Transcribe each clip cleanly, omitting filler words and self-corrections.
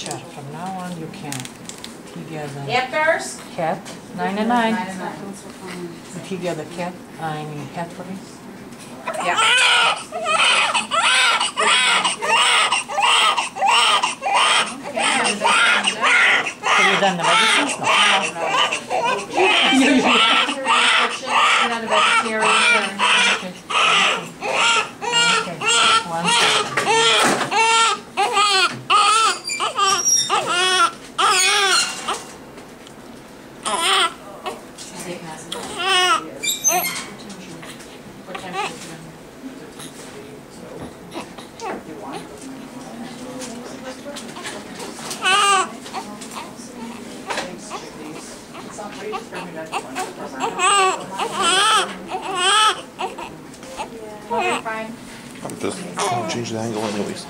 Chef, from now on you can't. Tiger the Erdbeers? cat, 99. 99. Tiger the cat, I mean Cadbury. Ja. Have you done the medicines? No. You're not a vegetarian. Okay. Okay. 1 second. Okay, fine. I'm just gonna change the angle anyways.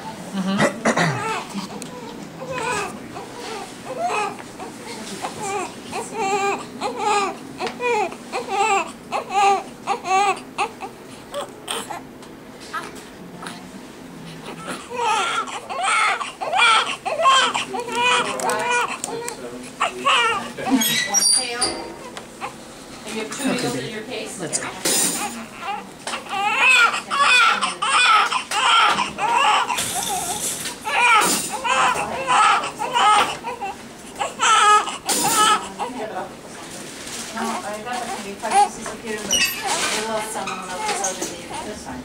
One tail. And you have 2 meals in your case? Let's go. That's fine.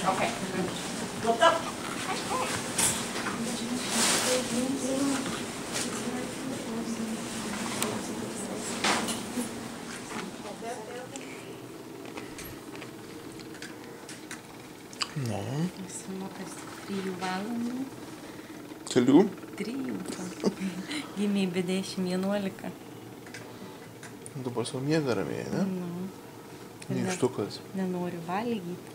Okay. Look up. No. Simokas 3 valandų. Kelių? 3. Gimė be 10:11. Dabar sau miega ramiai, ne? Nu. Nykštukas. Nenoriu valgyti.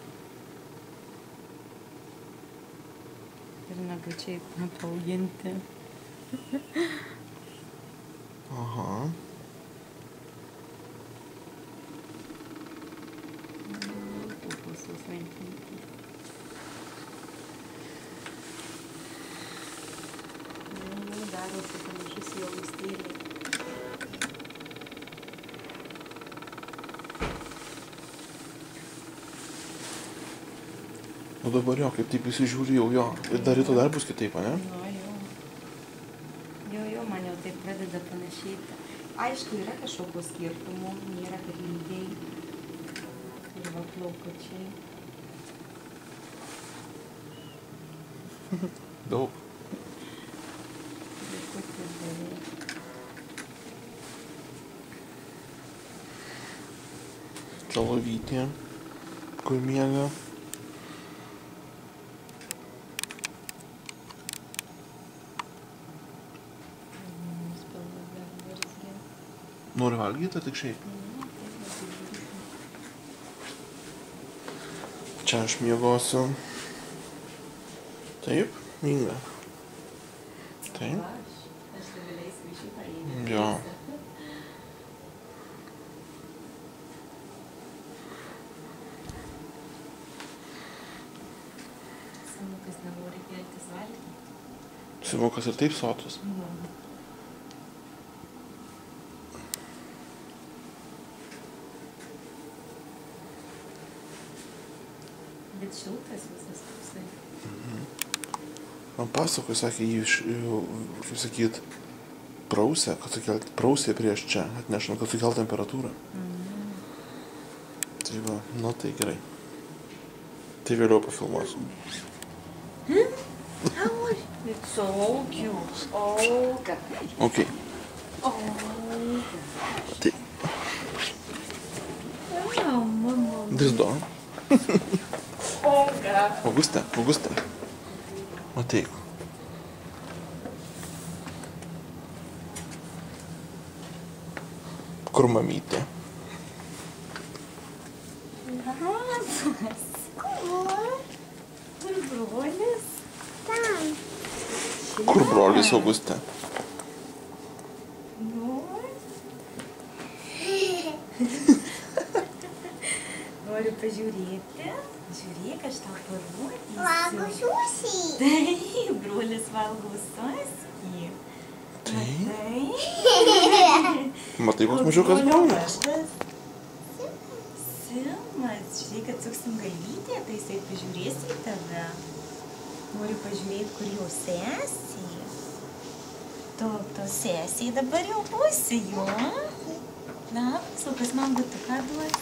Ir nagučiai apauginti. Aha. Pupusas vaikyti. Darosi panašus į augustėlį. O dabar jo, kaip taip įsižiūri jau jo. Ir dar ryto dar bus kitaip, ne? Jo, man jau taip pradeda panašėti. Aišku, yra kažkokio skirtumų, nėra kad lygiai. Ir va plaukučiai. Daug. Vaikutis beveik. Čia lovytė, kur miega. Nori valgyti, tik šiaip. Čia aš miegosiu. Taip, Inga. Taip. Jo. Simukas nenori keltis valgyti. Simukas ir taip sotus. Bet šiltas visas toksai. Man pasakoja, sakė, jį kaip sakyt, prausė, prausė prieš čia, atnešant, kad sukelt temperatūrą. Tai va, nu tai gerai. Tai vėliau pafilmuosiu. It's so cute. Olga. Ok. Tai. Mama. This door. Auga. Auguste, Auguste. Ateik. Kur mamytė? Labas. Kur brolis? Tam. Kur brolis Auguste? Nu. Noriu pažiūrėti. Žiūrėk, aš tau parodysiu. Valgo sušį. Taip, brolis valgo saskį. Tai? Matai? Matai, koks mažiukas brolis? Simas, žiūrėk, atsuksim galytę, tai jisai pažiūrės į tave. Noriu pažiūrėti, kur jo sesė. To sesė dabar jau būsi jo. Labas, o kas man butuką duos?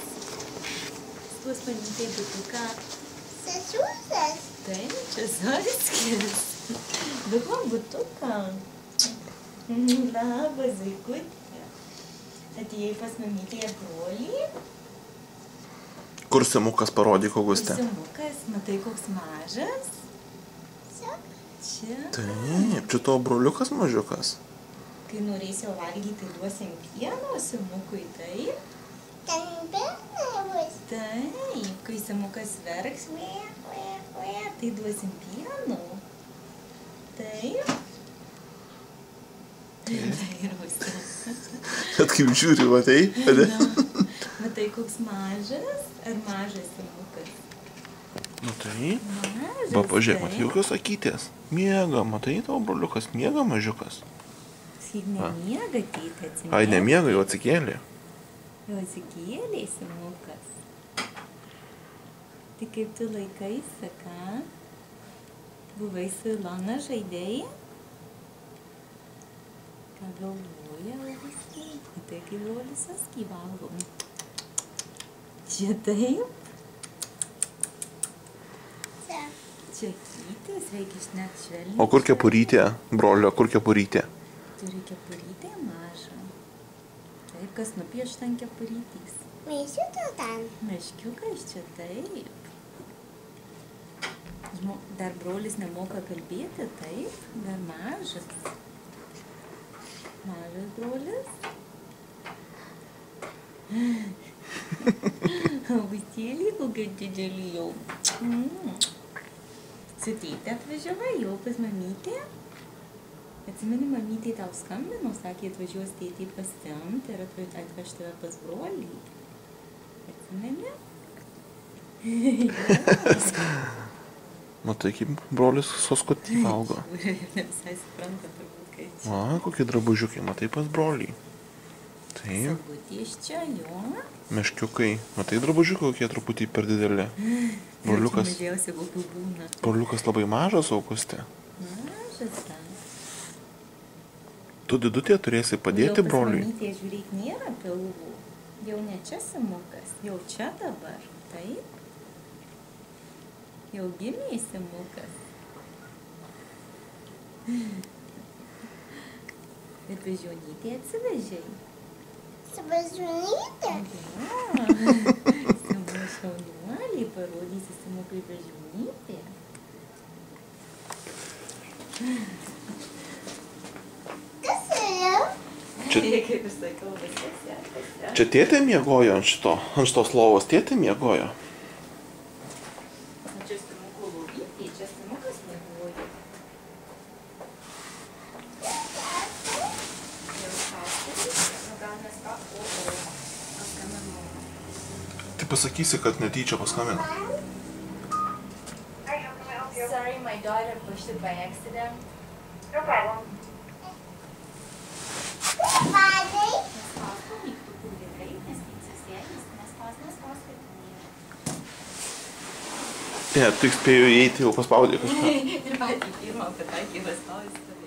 Duos paimti butuką. Sesuosas. Taip, čia saskis. Duok man butuką. Labas, vaikutė. Atėjai pas mamytę ir brolį. Kur Simukas parodyk Auguste? Simukas, matai, koks mažas? Čia. Taip, čia tavo broliukas mažiukas. Kai norėsi jo valgyti, tai duosim pieno Simukui, taip? Ten bernavus. Taip, kai Simukas verks, tai duosim pieno. Taip. Dairosi. Bet kaip žiūri, matai? Matai, koks mažas? Ar mažas Simukas? Nu tai, Mažas. va pažiūrėk, matai, taip. jokios akytės. Miega, matai, tavo broliukas miega mažiukas. Jis nemiega, tėtė, atsimerkia. Ai, nemiega, jau atsikėlė. Jau atsikėlė Simukas. Tai kaip tu laikaisi, ką? Buvai su Ilona, žaidėjai? Ką galvoja Augustai? Tai kaip brolis saskį valgo. Čia taip? Čia kytis, reikia išnet švelniai. O kur kepurytė, brolio, kur kepurytė? Turi kepurytę mažą. Taip, kas nupiešta ant kepurytės. Mėsiuto ten. Meškiukas čia taip. Dar brolis nemoka kalbėti, taip? Dar mažas. Mažas brolis. Augustėlį, kokia didelį jau. Su tėte atvažiavai jau pas mamytę? Atsimeni, mamytė tau skambino, sakė, atvažiuos tėtį pasiimti ir atveš tave pas brolį. Atsimeni? Matai, kaip brolis soskotį valgo. Ne visai supranta turbūt, kai čia. Va, kokie drabužiukai, matai pas brolį. Taip, Sagutė iš čia, jo. meškiukai. Matai, drabužiukai, kokie truputį per dideli. Broliukas, Mažiausiai kokių būna. broliukas labai mažas, Auguste. Mažas ten. Tu didutė turėsi padėti broliui. Jau pas mamytė, žiūrėk, nėra pilvų. Jau ne čia Simukas, jau čia dabar, taip? Jau gimė Simukas. Bet bežionystė atsivežė. Svažunytė. Simu šaunuoliai, parodysi Simukui bežionystė. Kas yra? Čia- Kaip ir sakiau, viskas sekasi. Čia tėtė miegojo ant šitos lovos, tėtė miegojo. Čia Simuko lovytė, čia Simukas miegojo. Jau sąskaitai, gal mes ką, paskambinau. Tai pasakysi, kad netyčia paskambino. Sorry, my daughter pushed it by accident. No problem. Padai. Mes paskui mygtukų gerai, nes neatsisėdęs, mes paskui. Ne, tik spėjau įeiti, jau paspaudė kažką. Ir patį pirmą pataikį paspausti.